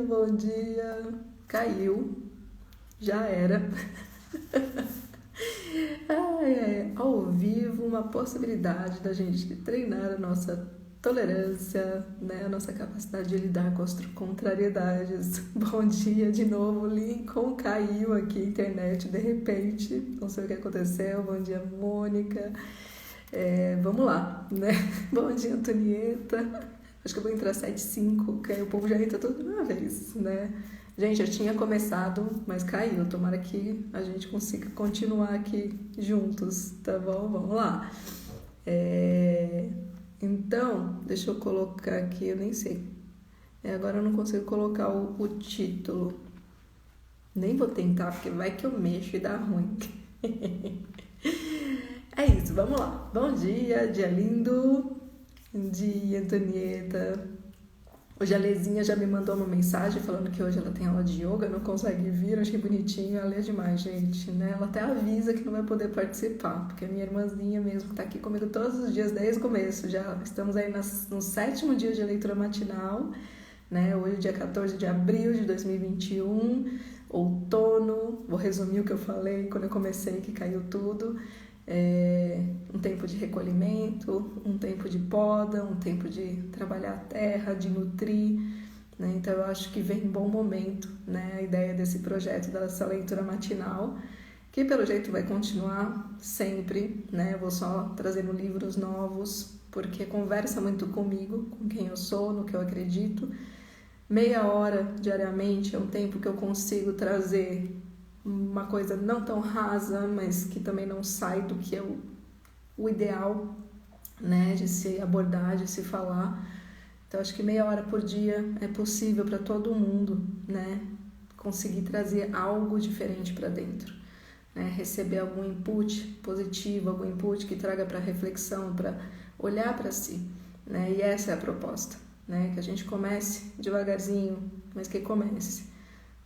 Bom dia. Caiu. Já era. Ao vivo, uma possibilidade da gente treinar a nossa tolerância, né? A nossa capacidade de lidar com as contrariedades. Bom dia de novo, Lincoln. Caiu aqui a internet de repente. Não sei o que aconteceu. Bom dia, Mônica. Vamos lá, né? Bom dia, Antonieta. Acho que eu vou entrar 7h05, que aí o povo já entra toda uma vez, né? Gente, eu tinha começado, mas caiu. Tomara que a gente consiga continuar aqui juntos, tá bom? Vamos lá. Então, deixa eu colocar aqui, eu nem sei. Agora eu não consigo colocar o título. Nem vou tentar, porque vai que eu mexo e dá ruim. É isso, vamos lá. Bom dia lindo. Bom dia, Antonieta. Hoje a Lezinha já me mandou uma mensagem falando que hoje ela tem aula de yoga, não consegue vir, achei bonitinho, ela é demais, gente, né? Ela até avisa que não vai poder participar, porque a minha irmãzinha mesmo tá aqui comigo todos os dias desde o começo, já estamos aí no 7º dia de leitura matinal, né? Hoje, dia 14 de abril de 2021, outono, vou resumir o que eu falei quando eu comecei, que caiu tudo. Um tempo de recolhimento, um tempo de poda, um tempo de trabalhar a terra, de nutrir, né? Então eu acho que vem um bom momento, né? A ideia desse projeto, dessa leitura matinal, que pelo jeito vai continuar sempre, né? Eu vou só trazendo livros novos, porque conversa muito comigo, com quem eu sou, no que eu acredito. Meia hora diariamente é um tempo que eu consigo trazer uma coisa não tão rasa, mas que também não sai do que é o ideal, né, de se abordar, de se falar. Então, acho que meia hora por dia é possível para todo mundo, né, conseguir trazer algo diferente para dentro, né, receber algum input positivo, algum input que traga para reflexão, para olhar para si, né, e essa é a proposta, né, que a gente comece devagarzinho, mas que comece.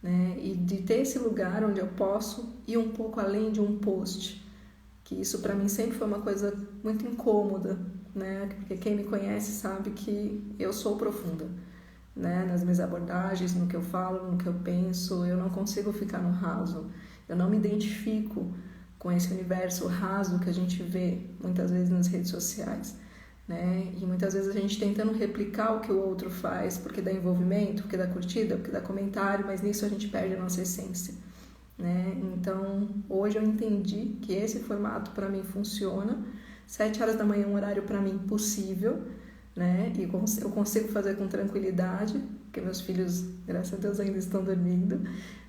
Né? E de ter esse lugar onde eu posso ir um pouco além de um post, que isso para mim sempre foi uma coisa muito incômoda, né? Porque quem me conhece sabe que eu sou profunda, né? Nas minhas abordagens, no que eu falo, no que eu penso, eu não consigo ficar no raso, eu não me identifico com esse universo raso que a gente vê muitas vezes nas redes sociais, né? E muitas vezes a gente tentando replicar o que o outro faz porque dá envolvimento, porque dá curtida, porque dá comentário, mas nisso a gente perde a nossa essência, né? Então hoje eu entendi que esse formato para mim funciona. 7 horas da manhã é um horário para mim possível, né? E eu consigo fazer com tranquilidade, porque meus filhos, graças a Deus, ainda estão dormindo,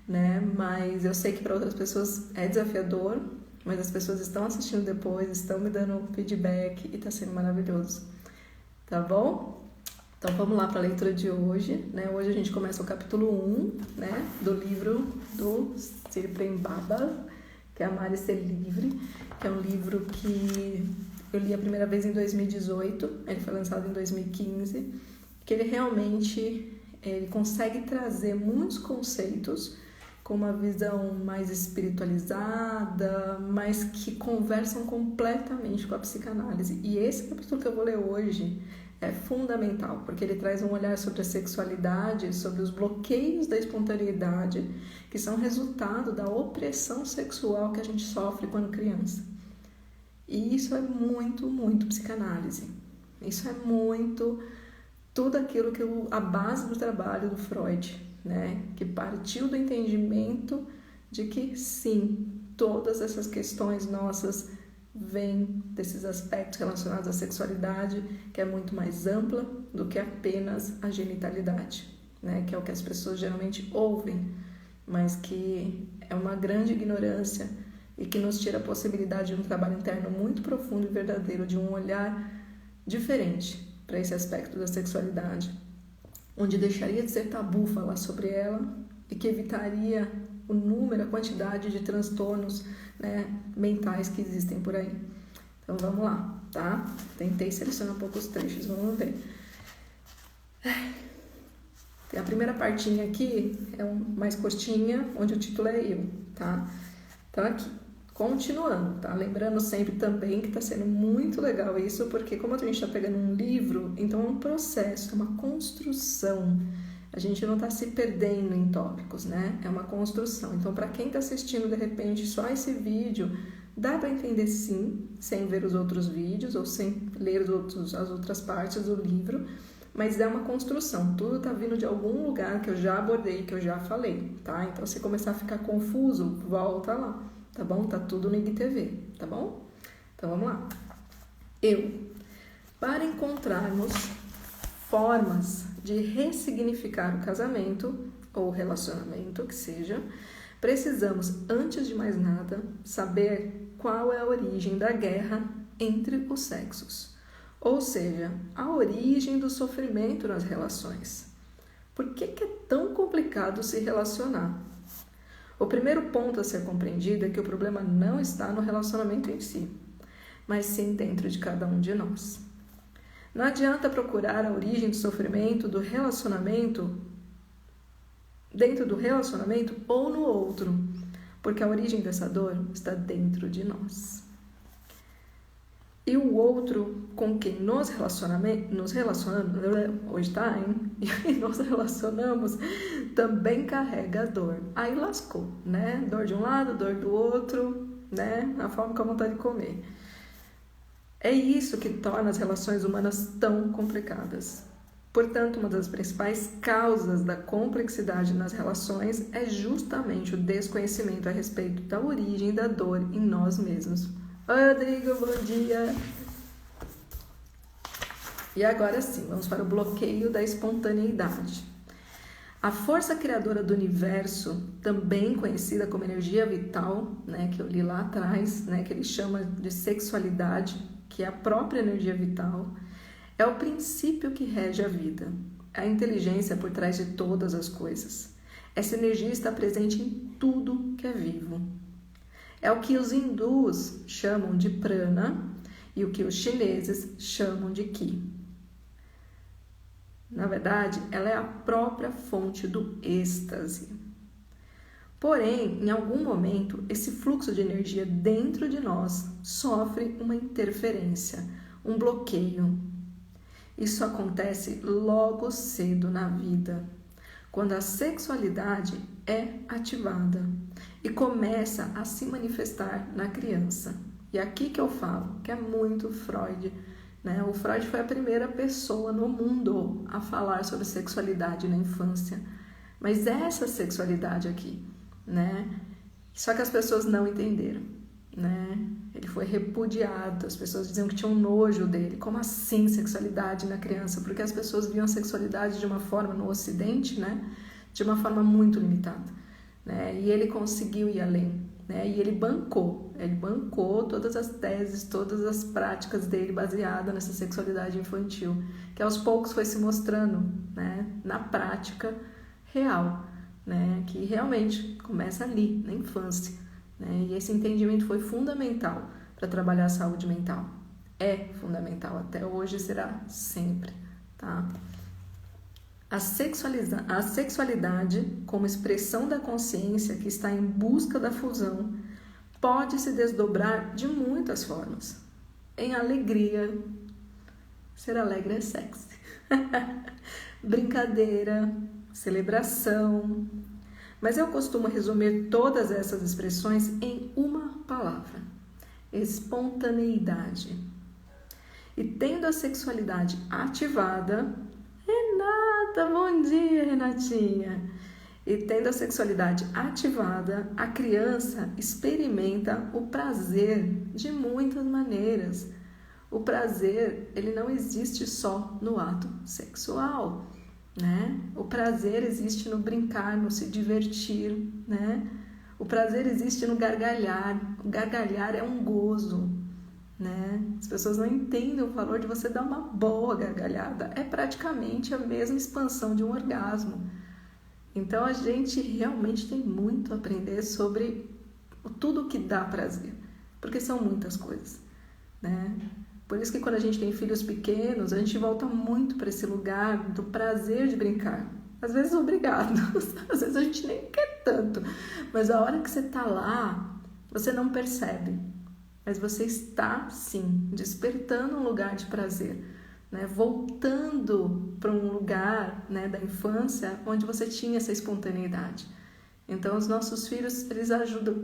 né? Mas eu sei que para outras pessoas é desafiador, mas as pessoas estão assistindo depois, estão me dando feedback e está sendo maravilhoso, tá bom? Então vamos lá para a leitura de hoje, né? Hoje a gente começa o capítulo 1, né, do livro do Sri Prem Baba, que é Amar e Ser Livre, que é um livro que eu li a primeira vez em 2018, ele foi lançado em 2015, que ele realmente consegue trazer muitos conceitos com uma visão mais espiritualizada, mas que conversam completamente com a psicanálise. E esse capítulo que eu vou ler hoje é fundamental, porque ele traz um olhar sobre a sexualidade, sobre os bloqueios da espontaneidade, que são resultado da opressão sexual que a gente sofre quando criança. E isso é muito, muito psicanálise. Isso é muito tudo aquilo que a base do trabalho do Freud, né, que partiu do entendimento de que sim, todas essas questões nossas vêm desses aspectos relacionados à sexualidade, que é muito mais ampla do que apenas a genitalidade, né, que é o que as pessoas geralmente ouvem, mas que é uma grande ignorância e que nos tira a possibilidade de um trabalho interno muito profundo e verdadeiro, de um olhar diferente para esse aspecto da sexualidade, onde deixaria de ser tabu falar sobre ela e que evitaria o número, a quantidade de transtornos, né, mentais que existem por aí. Então vamos lá, tá? Tentei selecionar poucos trechos, vamos ver. A primeira partinha aqui é mais curtinha, onde o título é eu, tá? Então aqui, continuando, tá? Lembrando sempre também que está sendo muito legal isso, porque como a gente está pegando um livro, então é um processo, é uma construção, A gente não está se perdendo em tópicos, né? É uma construção. Então, para quem está assistindo, de repente, só esse vídeo, dá para entender sim, sem ver os outros vídeos ou sem ler as outras partes do livro, mas é uma construção. Tudo está vindo de algum lugar que eu já abordei, que eu já falei, tá? Então, se começar a ficar confuso, volta lá, tá bom? Tá tudo no IGTV, tá bom? Então, vamos lá. Para encontrarmos formas de ressignificar o casamento ou relacionamento, que seja, precisamos, antes de mais nada, saber qual é a origem da guerra entre os sexos, ou seja, a origem do sofrimento nas relações. Por que é tão complicado se relacionar? O primeiro ponto a ser compreendido é que o problema não está no relacionamento em si, mas sim dentro de cada um de nós. Não adianta procurar a origem do sofrimento do relacionamento dentro do relacionamento ou no outro, porque a origem dessa dor está dentro de nós. E o outro com quem nos relacionamos, hoje tá, hein? E nos relacionamos, também carrega a dor. Aí lascou, né? Dor de um lado, dor do outro, né? A forma com a vontade de comer. É isso que torna as relações humanas tão complicadas. Portanto, uma das principais causas da complexidade nas relações é justamente o desconhecimento a respeito da origem da dor em nós mesmos. Oi, Rodrigo, bom dia! E agora sim, vamos para o bloqueio da espontaneidade. A força criadora do universo, também conhecida como energia vital, né, que eu li lá atrás, né, que ele chama de sexualidade, que é a própria energia vital, é o princípio que rege a vida, a inteligência por trás de todas as coisas. Essa energia está presente em tudo que é vivo. É o que os hindus chamam de prana e o que os chineses chamam de ki. Na verdade, ela é a própria fonte do êxtase. Porém, em algum momento, esse fluxo de energia dentro de nós sofre uma interferência, um bloqueio. Isso acontece logo cedo na vida, quando a sexualidade é ativada e começa a se manifestar na criança. E aqui que eu falo, que é muito Freud, né? O Freud foi a primeira pessoa no mundo a falar sobre sexualidade na infância. Mas essa sexualidade aqui, né? Só que as pessoas não entenderam, né? Ele foi repudiado, as pessoas diziam que tinham nojo dele. Como assim sexualidade na criança? Porque as pessoas viam a sexualidade de uma forma no Ocidente, né? De uma forma muito limitada, né? E ele conseguiu ir além, né? E ele bancou todas as teses, todas as práticas dele baseadas nessa sexualidade infantil, que aos poucos foi se mostrando, né? Na prática real, né? Que realmente começa ali, na infância, né? E esse entendimento foi fundamental para trabalhar a saúde mental. É fundamental, até hoje será sempre, tá? A sexualidade, como expressão da consciência que está em busca da fusão, pode se desdobrar de muitas formas. Em alegria, ser alegre é sexy. Brincadeira, celebração. Mas eu costumo resumir todas essas expressões em uma palavra: espontaneidade. E tendo a sexualidade ativada, Renata, bom dia, Renatinha! E tendo a sexualidade ativada, a criança experimenta o prazer de muitas maneiras. O prazer, ele não existe só no ato sexual, né? O prazer existe no brincar, no se divertir, né? O prazer existe no gargalhar. O gargalhar é um gozo, né? As pessoas não entendem o valor de você dar uma boa gargalhada. É praticamente a mesma expansão de um orgasmo. Então a gente realmente tem muito a aprender sobre tudo que dá prazer, porque são muitas coisas, né? Por isso que quando a gente tem filhos pequenos, a gente volta muito para esse lugar do prazer de brincar. Às vezes obrigado, às vezes a gente nem quer tanto, mas a hora que você está lá, você não percebe, mas você está sim despertando um lugar de prazer, né? Voltando para um lugar, né, da infância onde você tinha essa espontaneidade. Então, os nossos filhos, eles ajudam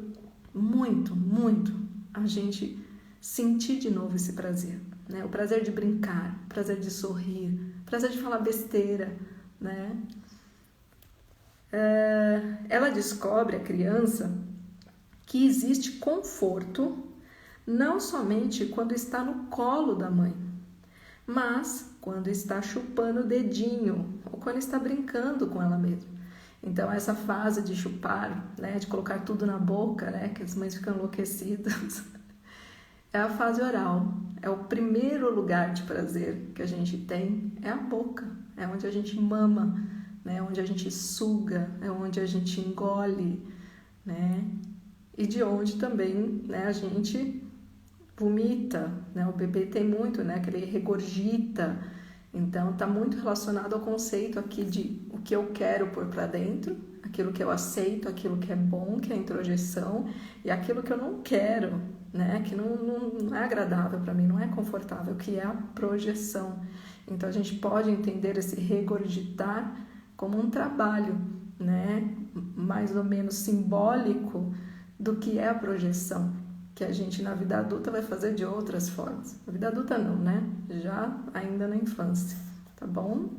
muito, muito a gente sentir de novo esse prazer, né? O prazer de brincar, o prazer de sorrir, o prazer de falar besteira, né? Ela descobre, a criança, que existe conforto não somente quando está no colo da mãe, mas quando está chupando o dedinho ou quando está brincando com ela mesma. Então, essa fase de chupar, né, de colocar tudo na boca, né, que as mães ficam enlouquecidas, é a fase oral. É o primeiro lugar de prazer que a gente tem, é a boca. É onde a gente mama, né, onde a gente suga, é onde a gente engole, né, e de onde também, né, a gente vomita, né, o bebê tem muito, né, que ele regurgita. Então, está muito relacionado ao conceito aqui de o que eu quero pôr para dentro, aquilo que eu aceito, aquilo que é bom, que é a introjeção, e aquilo que eu não quero, né, que não é agradável para mim, não é confortável, que é a projeção. Então, a gente pode entender esse regurgitar como um trabalho, né, mais ou menos simbólico do que é a projeção, que a gente na vida adulta vai fazer de outras formas. Na vida adulta não, né? Já ainda na infância, tá bom?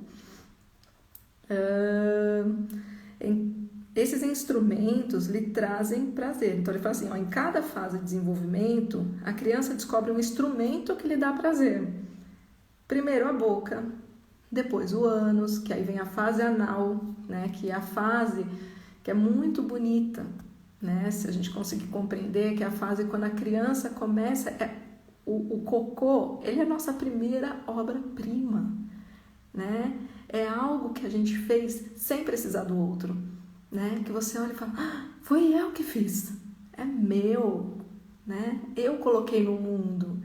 Esses instrumentos lhe trazem prazer. Então ele fala assim, ó, em cada fase de desenvolvimento, a criança descobre um instrumento que lhe dá prazer. Primeiro a boca, depois o ânus, que aí vem a fase anal, né? Que é a fase que é muito bonita, né? Se a gente conseguir compreender que a fase quando a criança começa, o cocô, ele é a nossa primeira obra-prima, né? É algo que a gente fez sem precisar do outro, né? Que você olha e fala, foi eu que fiz, é meu, né? Eu coloquei no mundo.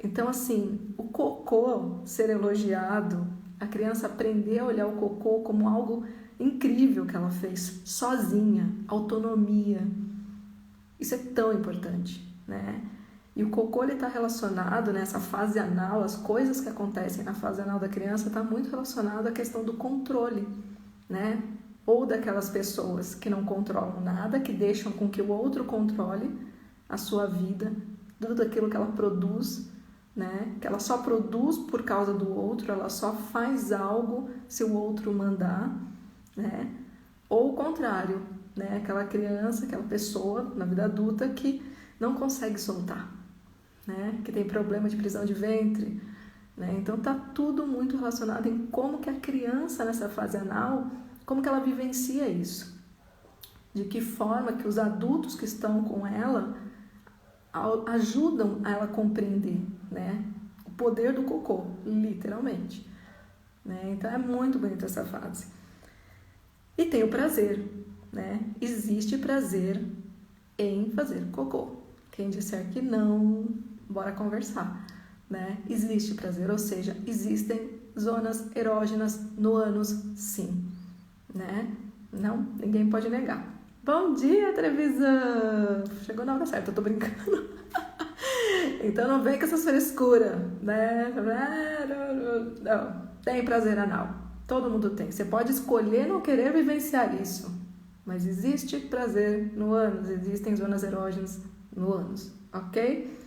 Então, assim, o cocô ser elogiado, a criança aprender a olhar o cocô como algo incrível que ela fez, sozinha, autonomia. Isso é tão importante, né? E o cocô está relacionado nessa fase anal, as coisas que acontecem na fase anal da criança está muito relacionado à questão do controle, né? Ou daquelas pessoas que não controlam nada, que deixam com que o outro controle a sua vida, tudo aquilo que ela produz, né? Que ela só produz por causa do outro, ela só faz algo se o outro mandar, né? Ou o contrário, né? Aquela criança, aquela pessoa na vida adulta que não consegue soltar, né? Que tem problema de prisão de ventre, né? Então tá tudo muito relacionado em como que a criança nessa fase anal, como que ela vivencia isso, de que forma que os adultos que estão com ela ajudam a ela compreender, né? O poder do cocô, literalmente, né? Então é muito bonita essa fase. E tem o prazer, né? Existe prazer em fazer cocô. Quem disser que não, bora conversar, né? Existe prazer, ou seja, existem zonas erógenas no ânus, sim, né? Não, ninguém pode negar. Bom dia, Trevisan! Chegou na hora certa, eu tô brincando. Então não vem com essas frescuras, né? Não, tem prazer anal. Todo mundo tem. Você pode escolher não querer vivenciar isso. Mas existe prazer no ânus, existem zonas erógenas no ânus, ok?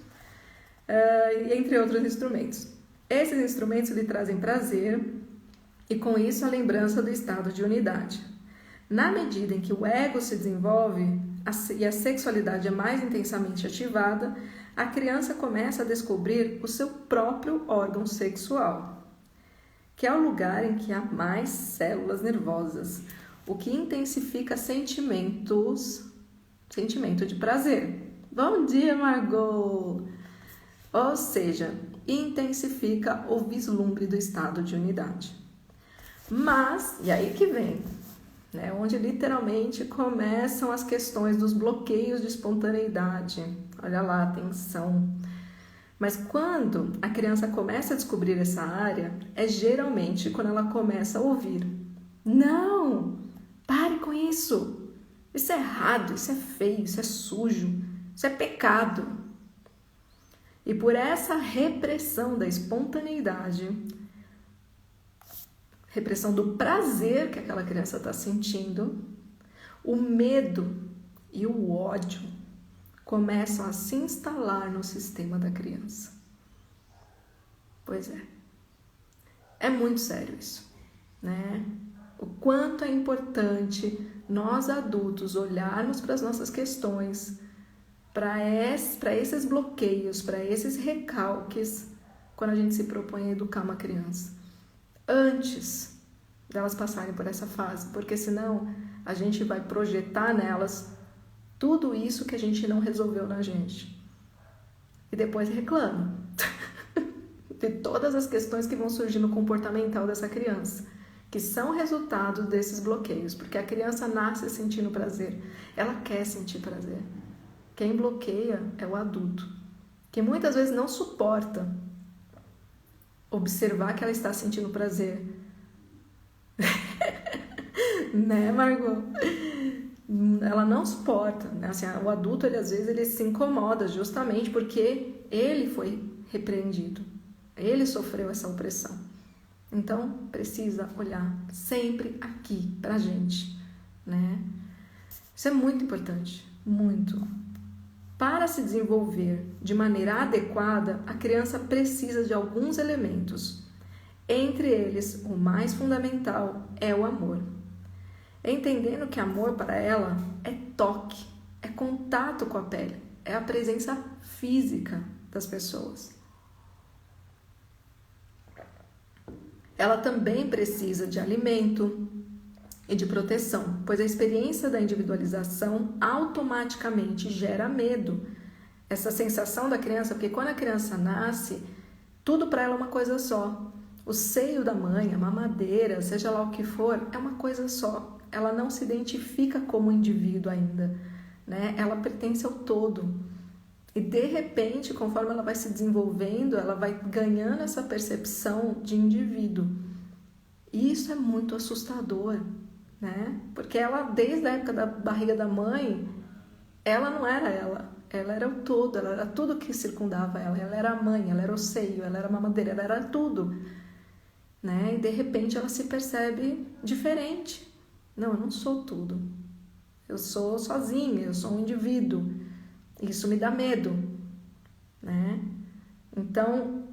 E entre outros instrumentos. Esses instrumentos lhe trazem prazer e com isso a lembrança do estado de unidade. Na medida em que o ego se desenvolve e a sexualidade é mais intensamente ativada, a criança começa a descobrir o seu próprio órgão sexual, que é o lugar em que há mais células nervosas, o que intensifica sentimento de prazer. Bom dia, Margot! Ou seja, intensifica o vislumbre do estado de unidade. Mas, e aí que vem, né, onde literalmente começam as questões dos bloqueios de espontaneidade. Olha lá, atenção. Mas quando a criança começa a descobrir essa área, é geralmente quando ela começa a ouvir: não, pare com isso, isso é errado, isso é feio, isso é sujo, isso é pecado. E por essa repressão da espontaneidade, repressão do prazer que aquela criança está sentindo, o medo e o ódio começam a se instalar no sistema da criança. Pois é. É muito sério isso, né? O quanto é importante nós adultos olharmos para as nossas questões, para esses bloqueios, para esses recalques, quando a gente se propõe a educar uma criança, antes delas passarem por essa fase, porque senão a gente vai projetar nelas tudo isso que a gente não resolveu na gente. E depois reclama de todas as questões que vão surgir no comportamental dessa criança, que são resultado desses bloqueios, porque a criança nasce sentindo prazer, ela quer sentir prazer. Quem bloqueia é o adulto, que muitas vezes não suporta observar que ela está sentindo prazer. Né, Margot? Ela não suporta, né? Assim, o adulto, ele, às vezes, ele se incomoda justamente porque ele foi repreendido. Ele sofreu essa opressão. Então, precisa olhar sempre aqui pra gente, né? Isso é muito importante, muito. Para se desenvolver de maneira adequada, a criança precisa de alguns elementos. Entre eles, o mais fundamental é o amor. Entendendo que amor para ela é toque, é contato com a pele, é a presença física das pessoas. Ela também precisa de alimento e de proteção, pois a experiência da individualização automaticamente gera medo. Essa sensação da criança, porque quando a criança nasce, tudo para ela é uma coisa só. O seio da mãe, a mamadeira, seja lá o que for, é uma coisa só. Ela não se identifica como indivíduo ainda, né? Ela pertence ao todo. E de repente, conforme ela vai se desenvolvendo, ela vai ganhando essa percepção de indivíduo. E isso é muito assustador, né? Porque ela, desde a época da barriga da mãe, ela não era ela. Ela era o todo, ela era tudo que circundava ela. Ela era a mãe, ela era o seio, ela era a mamadeira, ela era tudo, né? E de repente ela se percebe diferente. Não, eu não sou tudo. Eu sou sozinha, eu sou um indivíduo. Isso me dá medo, né? Então,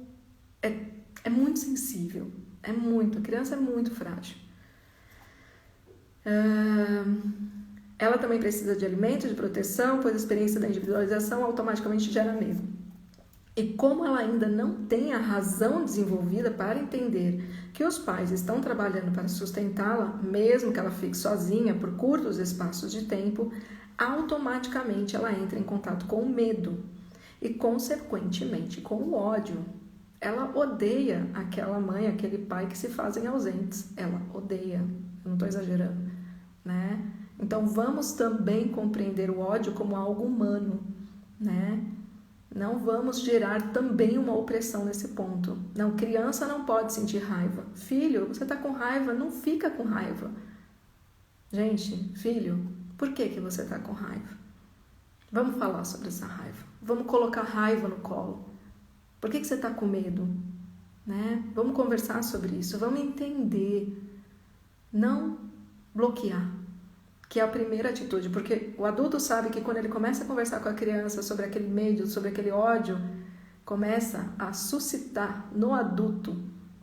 é muito sensível, a criança é muito frágil. Ela também precisa de alimento, de proteção, pois a experiência da individualização automaticamente gera medo. E como ela ainda não tem a razão desenvolvida para entender que os pais estão trabalhando para sustentá-la, mesmo que ela fique sozinha por curtos espaços de tempo, automaticamente ela entra em contato com o medo e, consequentemente, com o ódio. Ela odeia aquela mãe, aquele pai que se fazem ausentes. Ela odeia, eu não estou exagerando, né? Então, vamos também compreender o ódio como algo humano, né? Não vamos gerar também uma opressão nesse ponto. Não, criança não pode sentir raiva. Filho, você está com raiva, não fica com raiva. Gente, filho, por que você está com raiva? Vamos falar sobre essa raiva. Vamos colocar raiva no colo. Por que você está com medo? Né? Vamos conversar sobre isso. Vamos entender. Não bloquear, que é a primeira atitude. Porque o adulto sabe que quando ele começa a conversar com a criança sobre aquele medo, sobre aquele ódio, começa a suscitar no adulto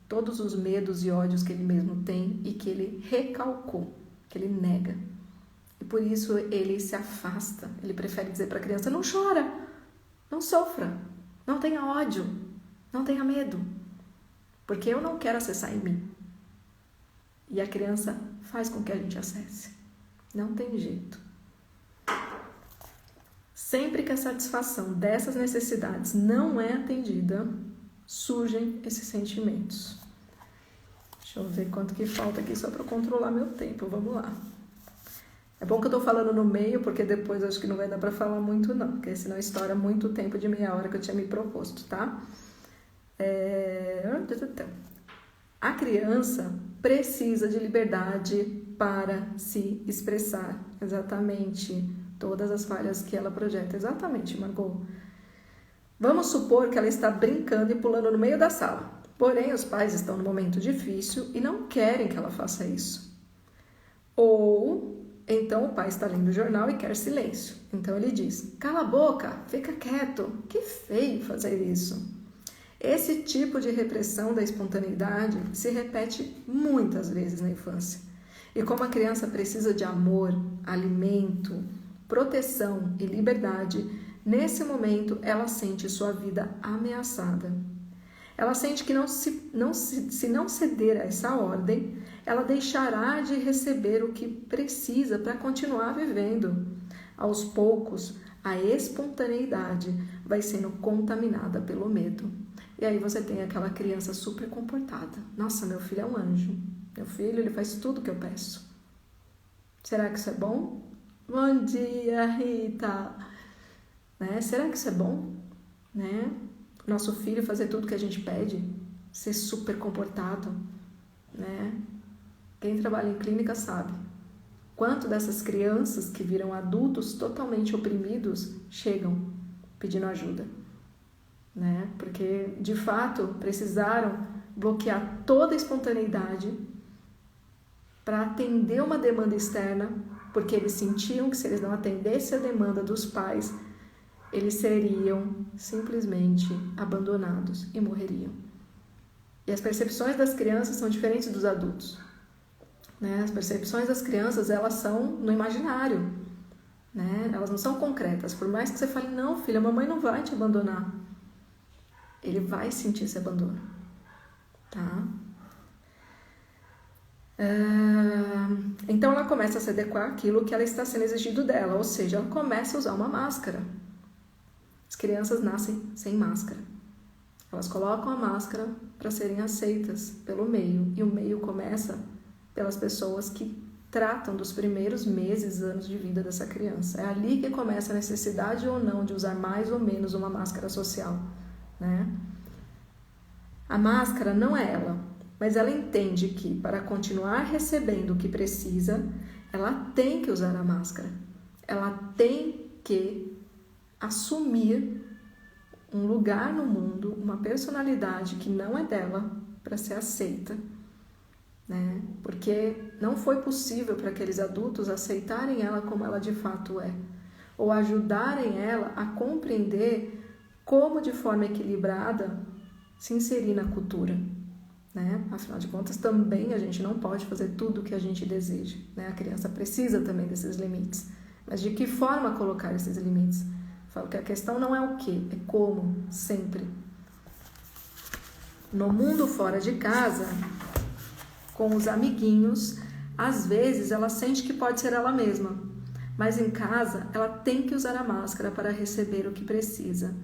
todos os medos e ódios que ele mesmo tem e que ele recalcou, que ele nega. E por isso ele se afasta, ele prefere dizer para a criança: não chora, não sofra, não tenha ódio, não tenha medo, porque eu não quero acessar em mim. E a criança faz com que a gente acesse. Não tem jeito. Sempre que a satisfação dessas necessidades não é atendida, surgem esses sentimentos. Deixa eu ver quanto que falta aqui só para controlar meu tempo. Vamos lá. É bom que eu tô falando no meio, porque depois acho que não vai dar para falar muito não, porque senão estoura muito tempo de meia hora que eu tinha me proposto, tá? A criança precisa de liberdade para se expressar. Exatamente. Todas as falhas que ela projeta. Exatamente, Margot. Vamos supor que ela está brincando e pulando no meio da sala. Porém, os pais estão num momento difícil e não querem que ela faça isso. Ou, então, o pai está lendo o jornal e quer silêncio. Então, ele diz, cala a boca, fica quieto, que feio fazer isso. Esse tipo de repressão da espontaneidade se repete muitas vezes na infância. E como a criança precisa de amor, alimento, proteção e liberdade, nesse momento ela sente sua vida ameaçada. Ela sente que se não ceder a essa ordem, ela deixará de receber o que precisa para continuar vivendo. Aos poucos, a espontaneidade vai sendo contaminada pelo medo. E aí você tem aquela criança super comportada. Nossa, meu filho é um anjo. Meu filho, ele faz tudo o que eu peço. Será que isso é bom? Bom dia, Rita! Né? Será que isso é bom? Né? Nosso filho fazer tudo que a gente pede? Ser super comportado? Né? Quem trabalha em clínica sabe. Quanto dessas crianças que viram adultos totalmente oprimidos chegam pedindo ajuda? Né? Porque, de fato, precisaram bloquear toda a espontaneidade para atender uma demanda externa, porque eles sentiam que se eles não atendessem a demanda dos pais, eles seriam simplesmente abandonados e morreriam. E as percepções das crianças são diferentes dos adultos. Né? As percepções das crianças, elas são no imaginário. Né? Elas não são concretas. Por mais que você fale, não, filha, a mamãe não vai te abandonar. Ele vai sentir esse abandono. Tá? Então ela começa a se adequar àquilo que ela está sendo exigido dela, ou seja, ela começa a usar uma máscara. As crianças nascem sem máscara. Elas colocam a máscara para serem aceitas pelo meio, e o meio começa pelas pessoas que tratam dos primeiros meses, anos de vida dessa criança. É ali que começa a necessidade ou não de usar mais ou menos uma máscara social. Né? A máscara não é ela, mas ela entende que para continuar recebendo o que precisa, ela tem que usar a máscara. Ela tem que assumir um lugar no mundo, uma personalidade que não é dela, para ser aceita. Né? Porque não foi possível para aqueles adultos aceitarem ela como ela de fato é, ou ajudarem ela a compreender como de forma equilibrada se inserir na cultura. Né? Afinal de contas, também a gente não pode fazer tudo o que a gente deseja. Né? A criança precisa também desses limites. Mas de que forma colocar esses limites? Falo que a questão não é o que, é como, sempre. No mundo fora de casa, com os amiguinhos, às vezes ela sente que pode ser ela mesma, mas em casa ela tem que usar a máscara para receber o que precisa.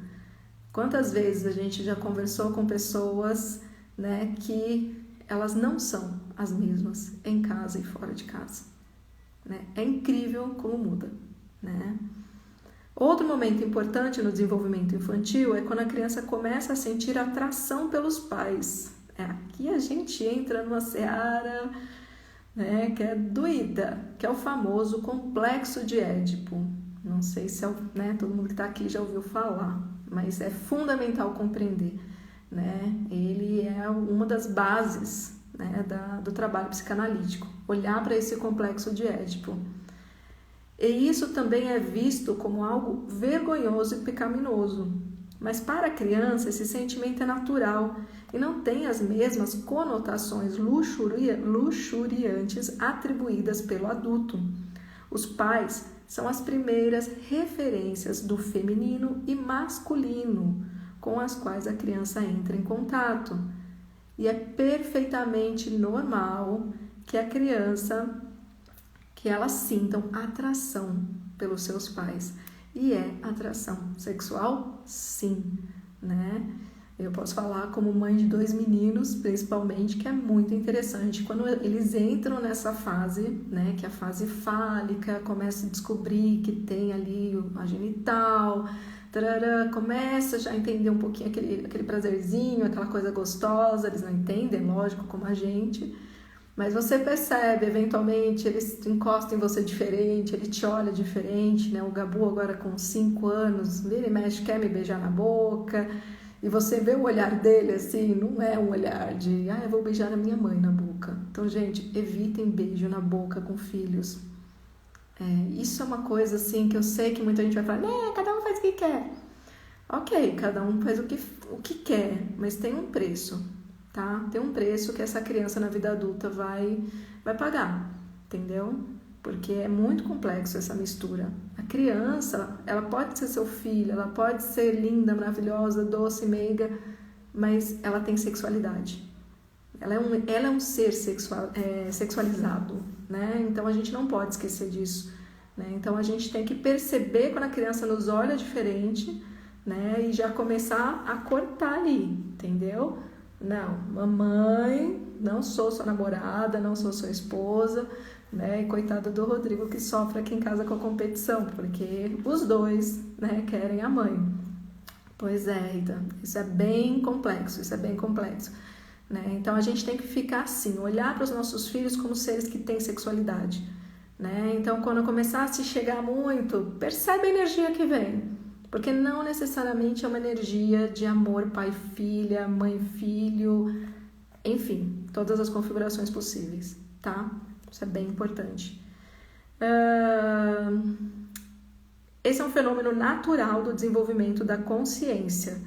Quantas vezes a gente já conversou com pessoas, né, que elas não são as mesmas em casa e fora de casa. Né? É incrível como muda. Né? Outro momento importante no desenvolvimento infantil é quando a criança começa a sentir atração pelos pais. Aqui a gente entra numa seara, né, que é doída, que é o famoso complexo de Édipo. Não sei se todo mundo que está aqui já ouviu falar, mas é fundamental compreender. Né? Ele é uma das bases, né, do trabalho psicanalítico, olhar para esse complexo de Édipo. E isso também é visto como algo vergonhoso e pecaminoso. Mas para a criança esse sentimento é natural e não tem as mesmas conotações luxuriantes atribuídas pelo adulto. Os pais são as primeiras referências do feminino e masculino com as quais a criança entra em contato. E é perfeitamente normal que a criança, que elas sintam atração pelos seus pais. E é atração sexual? Sim, né? Eu posso falar como mãe de 2 meninos, principalmente, que é muito interessante. Quando eles entram nessa fase, né, que é a fase fálica, começa a descobrir que tem ali a genital, começa já a entender um pouquinho aquele prazerzinho, aquela coisa gostosa, eles não entendem, lógico, como a gente. Mas você percebe, eventualmente, ele encosta em você diferente, ele te olha diferente, né? O Gabu agora com 5 anos, vira e mexe, quer me beijar na boca. E você vê o olhar dele assim, não é um olhar de, eu vou beijar a minha mãe na boca. Então, gente, evitem beijo na boca com filhos. Isso é uma coisa assim que eu sei que muita gente vai falar, cada um faz o que quer. Ok, cada um faz o que quer, mas tem um preço, tá? Tem um preço que essa criança na vida adulta vai pagar, entendeu? Porque é muito complexo essa mistura. A criança, ela pode ser seu filho, ela pode ser linda, maravilhosa, doce, meiga, mas ela tem sexualidade. Ela é um ser sexualizado, né? Então a gente não pode esquecer disso, né? Então a gente tem que perceber quando a criança nos olha diferente, né? E já começar a cortar ali, entendeu? Não, mamãe, não sou sua namorada, não sou sua esposa, né? E coitado do Rodrigo que sofre aqui em casa com a competição, porque os dois, né, querem a mãe. Pois é, Rita, isso é bem complexo, né? Então a gente tem que ficar assim, olhar para os nossos filhos como seres que têm sexualidade, né? Então quando começar a se chegar muito, percebe a energia que vem, porque não necessariamente é uma energia de amor pai-filha, mãe-filho, enfim, todas as configurações possíveis, tá? Isso é bem importante. Esse é um fenômeno natural do desenvolvimento da consciência.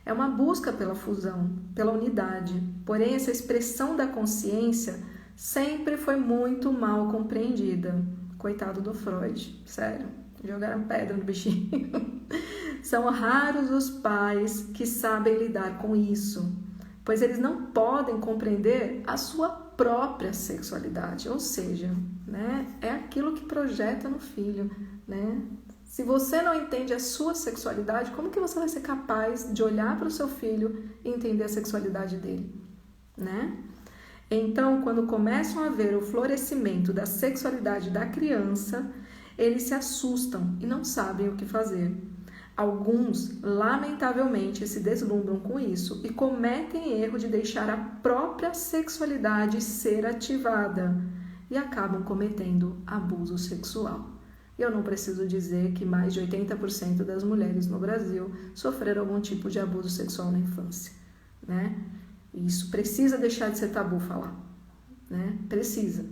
É uma busca pela fusão, pela unidade. Porém, essa expressão da consciência sempre foi muito mal compreendida. Coitado do Freud, sério. Jogaram pedra no bichinho. São raros os pais que sabem lidar com isso, pois eles não podem compreender a sua própria sexualidade, ou seja, né, é aquilo que projeta no filho, né? Se você não entende a sua sexualidade, como que você vai ser capaz de olhar para o seu filho e entender a sexualidade dele, né? Então, quando começam a ver o florescimento da sexualidade da criança, eles se assustam e não sabem o que fazer. Alguns, lamentavelmente, se deslumbram com isso e cometem erro de deixar a própria sexualidade ser ativada e acabam cometendo abuso sexual. E eu não preciso dizer que mais de 80% das mulheres no Brasil sofreram algum tipo de abuso sexual na infância, né? E isso precisa deixar de ser tabu falar, né? Precisa,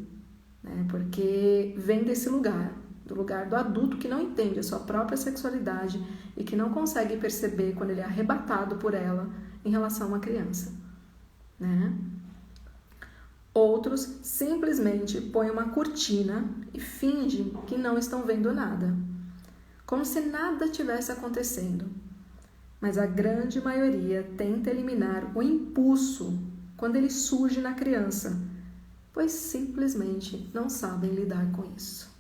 né? Porque vem desse lugar, do lugar do adulto que não entende a sua própria sexualidade e que não consegue perceber quando ele é arrebatado por ela em relação a uma criança, né? Outros simplesmente põem uma cortina e fingem que não estão vendo nada, como se nada tivesse acontecendo. Mas a grande maioria tenta eliminar o impulso quando ele surge na criança, pois simplesmente não sabem lidar com isso.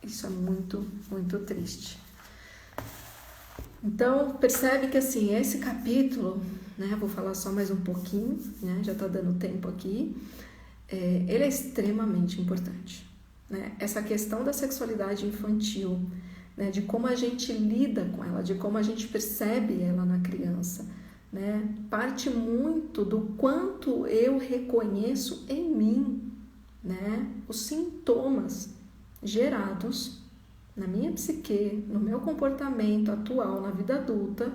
Isso é muito, muito triste. Então, percebe que assim, esse capítulo, né, vou falar só mais um pouquinho, né, já tá dando tempo aqui, ele é extremamente importante, né? Essa questão da sexualidade infantil, né, de como a gente lida com ela, de como a gente percebe ela na criança, né, parte muito do quanto eu reconheço em mim, né, os sintomas gerados na minha psique, no meu comportamento atual na vida adulta,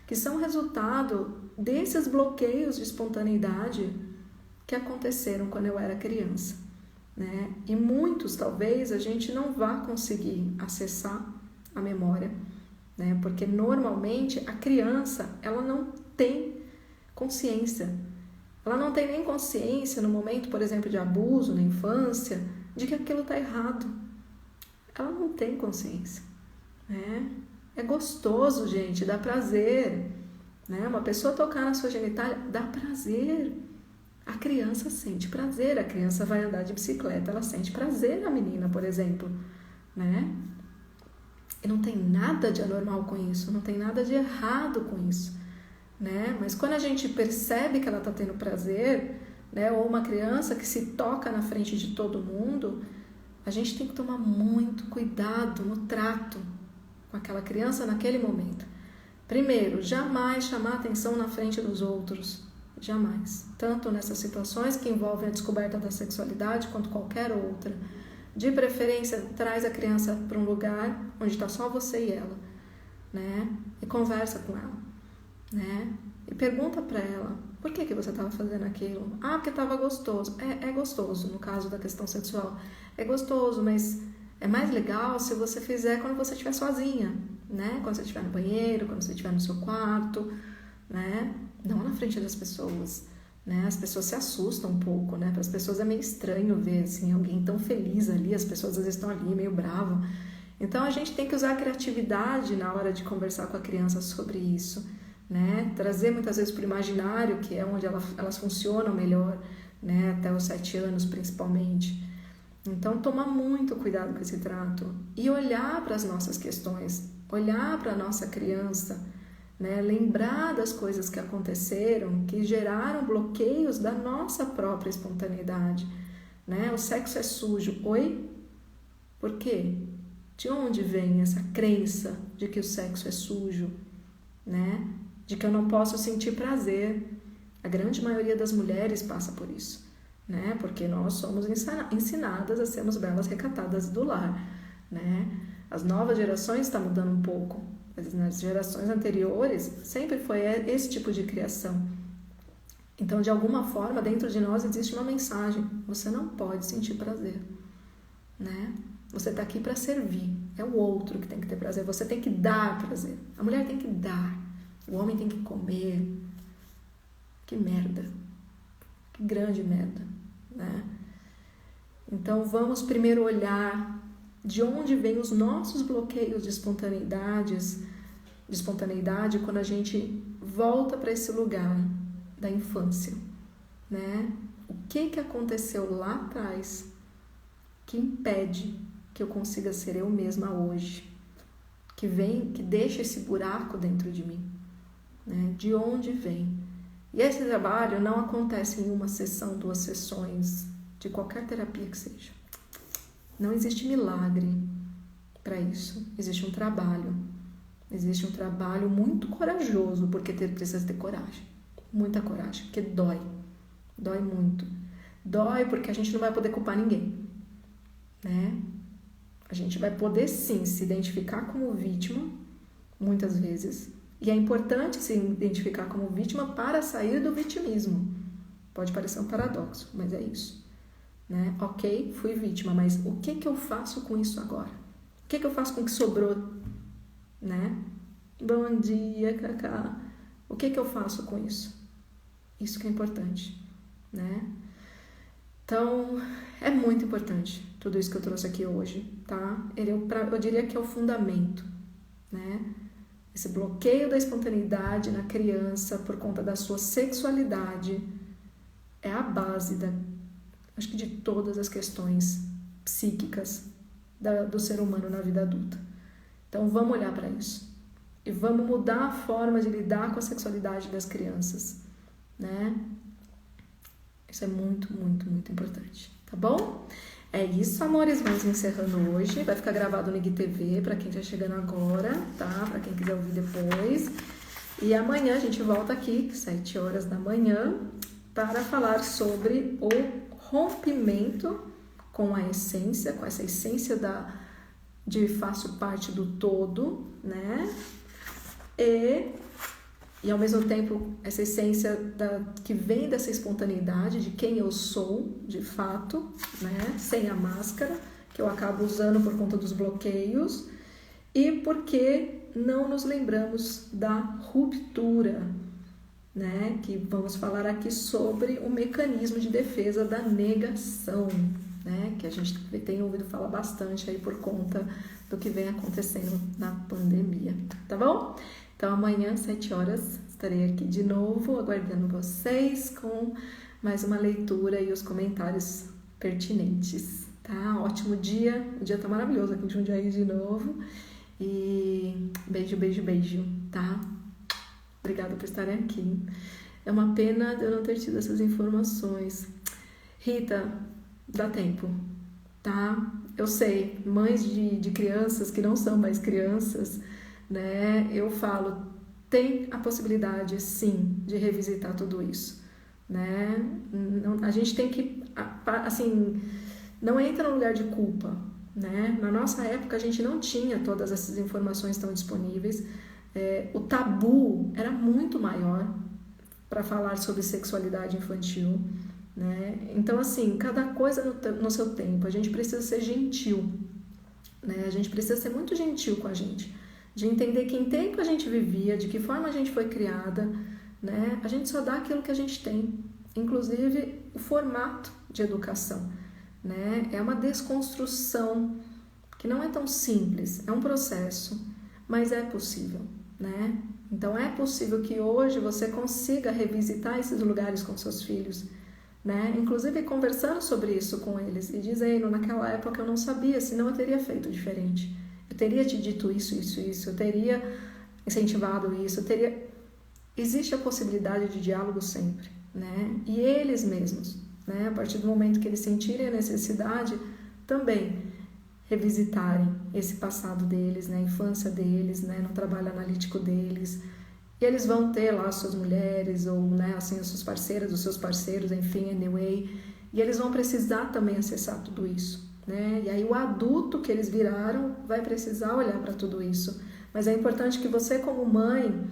que são resultado desses bloqueios de espontaneidade que aconteceram quando eu era criança, né? E muitos, talvez, a gente não vá conseguir acessar a memória, né? Porque normalmente a criança, ela não tem consciência. Ela não tem nem consciência no momento, por exemplo, de abuso na infância, de que aquilo está errado. Ela não tem consciência, né? É gostoso, gente, dá prazer, né? Uma pessoa tocar na sua genitália dá prazer. A criança sente prazer, a criança vai andar de bicicleta, ela sente prazer na menina, por exemplo, né? E não tem nada de anormal com isso, não tem nada de errado com isso, né? Mas quando a gente percebe que ela está tendo prazer, né? Ou uma criança que se toca na frente de todo mundo, a gente tem que tomar muito cuidado no trato com aquela criança naquele momento. Primeiro, jamais chamar atenção na frente dos outros, jamais. Tanto nessas situações que envolvem a descoberta da sexualidade, quanto qualquer outra. De preferência, traz a criança para um lugar onde está só você e ela, né? E conversa com ela, né? E pergunta para ela, por que você estava fazendo aquilo? Ah, porque estava gostoso. É gostoso, no caso da questão sexual. É gostoso, mas é mais legal se você fizer quando você estiver sozinha, né? Quando você estiver no banheiro, quando você estiver no seu quarto, né? Não na frente das pessoas, né? As pessoas se assustam um pouco, né? Para as pessoas é meio estranho ver assim, alguém tão feliz ali, as pessoas às vezes estão ali meio bravo. Então a gente tem que usar a criatividade na hora de conversar com a criança sobre isso, né? Trazer muitas vezes para o imaginário, que é onde elas funcionam melhor, né? Até os 7 anos principalmente. Então tomar muito cuidado com esse trato e olhar para as nossas questões, olhar para a nossa criança, né? Lembrar das coisas que aconteceram, que geraram bloqueios da nossa própria espontaneidade, né? O sexo é sujo. Oi? Por quê? De onde vem essa crença de que o sexo é sujo, né? De que eu não posso sentir prazer? A grande maioria das mulheres passa por isso, né? Porque nós somos ensinadas a sermos belas recatadas do lar, né? As novas gerações estão mudando um pouco, mas nas gerações anteriores sempre foi esse tipo de criação. Então, de alguma forma, dentro de nós existe uma mensagem: você não pode sentir prazer, né? Você está aqui para servir, é o outro que tem que ter prazer, você tem que dar prazer. A mulher tem que dar, o homem tem que comer. Que merda, que grande merda, né? Então vamos primeiro olhar de onde vêm os nossos bloqueios de espontaneidade quando a gente volta para esse lugar da infância, né? O que aconteceu lá atrás que impede que eu consiga ser eu mesma hoje, que deixa esse buraco dentro de mim, né? De onde vem? E esse trabalho não acontece em uma sessão, 2 sessões, de qualquer terapia que seja. Não existe milagre para isso. Existe um trabalho. Existe um trabalho muito corajoso, porque precisa ter coragem. Muita coragem, porque dói. Dói muito. Dói porque a gente não vai poder culpar ninguém, né? A gente vai poder sim se identificar como vítima, muitas vezes. E é importante se identificar como vítima para sair do vitimismo. Pode parecer um paradoxo, mas é isso, né? Ok, fui vítima, mas o que eu faço com isso agora? O que eu faço com o que sobrou, né? Bom dia, Cacá. O que eu faço com isso? Isso que é importante, né? Então, é muito importante tudo isso que eu trouxe aqui hoje, tá? Eu diria que é o fundamento, né? Esse bloqueio da espontaneidade na criança por conta da sua sexualidade é a base acho que de todas as questões psíquicas do ser humano na vida adulta. Então vamos olhar para isso e vamos mudar a forma de lidar com a sexualidade das crianças, né? Isso é muito, muito, muito importante, tá bom? É isso, amores, vamos encerrando hoje. Vai ficar gravado no IGTV para quem está chegando agora, tá? Para quem quiser ouvir depois. E amanhã a gente volta aqui, 7 horas da manhã, para falar sobre o rompimento com a essência, com essa essência de faço parte do todo, né? E ao mesmo tempo, essa essência que vem dessa espontaneidade de quem eu sou, de fato, né? Sem a máscara, que eu acabo usando por conta dos bloqueios, e porque não nos lembramos da ruptura, né? Que vamos falar aqui sobre o mecanismo de defesa da negação, né? Que a gente tem ouvido falar bastante aí por conta do que vem acontecendo na pandemia, tá bom? Então, amanhã, 7 horas, estarei aqui de novo, aguardando vocês com mais uma leitura e os comentários pertinentes, tá? Ótimo dia, o dia tá maravilhoso aqui em Jundiaí de novo. E beijo, beijo, beijo, tá? Obrigada por estarem aqui. É uma pena eu não ter tido essas informações. Rita, dá tempo, tá? Eu sei, mães de crianças que não são mais crianças, né? Eu falo, tem a possibilidade, sim, de revisitar tudo isso, né? Não, a gente tem que, assim, não entra no lugar de culpa, né? Na nossa época a gente não tinha todas essas informações tão disponíveis, o tabu era muito maior para falar sobre sexualidade infantil, né? Então, assim, cada coisa no seu tempo. A gente precisa ser gentil, né? A gente precisa ser muito gentil com a gente, de entender que em tempo a gente vivia, de que forma a gente foi criada, né? A gente só dá aquilo que a gente tem, inclusive o formato de educação, né? É uma desconstrução que não é tão simples, é um processo, mas é possível, né? Então é possível que hoje você consiga revisitar esses lugares com seus filhos, né? Inclusive conversando sobre isso com eles e dizendo, naquela época eu não sabia, senão eu teria feito diferente. Eu teria te dito isso, eu teria incentivado isso, Existe a possibilidade de diálogo sempre, né? E eles mesmos, né? A partir do momento que eles sentirem a necessidade, também revisitarem esse passado deles, né? A infância deles, né? No trabalho analítico deles. E eles vão ter lá as suas mulheres, ou, né, assim, as suas parceiras, os seus parceiros, enfim, anyway. E eles vão precisar também acessar tudo isso, né? E aí o adulto que eles viraram vai precisar olhar para tudo isso. Mas é importante que você, como mãe,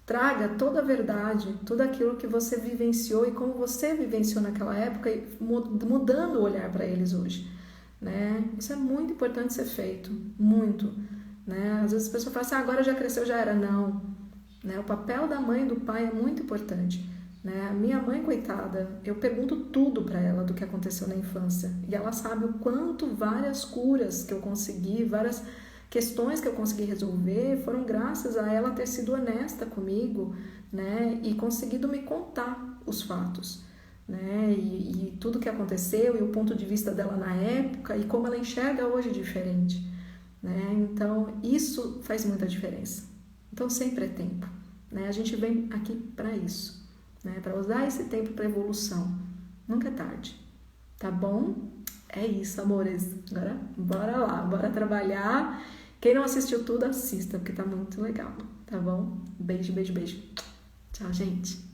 traga toda a verdade, tudo aquilo que você vivenciou e como você vivenciou naquela época, mudando o olhar para eles hoje, né? Isso é muito importante ser feito, muito, né? Às vezes a pessoa fala assim, agora já cresceu, já era. Não, né? O papel da mãe e do pai é muito importante, né? A minha mãe, coitada, eu pergunto tudo para ela do que aconteceu na infância e ela sabe o quanto várias curas que eu consegui, várias questões que eu consegui resolver foram graças a ela ter sido honesta comigo, né? E conseguido me contar os fatos, né? E tudo que aconteceu e o ponto de vista dela na época e como ela enxerga hoje diferente, né? Então, isso faz muita diferença. Então, sempre é tempo, né? A gente vem aqui para isso, né? Para usar esse tempo para evolução. Nunca é tarde, tá bom? É isso, amores. Agora, bora lá, bora trabalhar. Quem não assistiu tudo, assista, porque tá muito legal, tá bom? Beijo, beijo, beijo. Tchau, gente.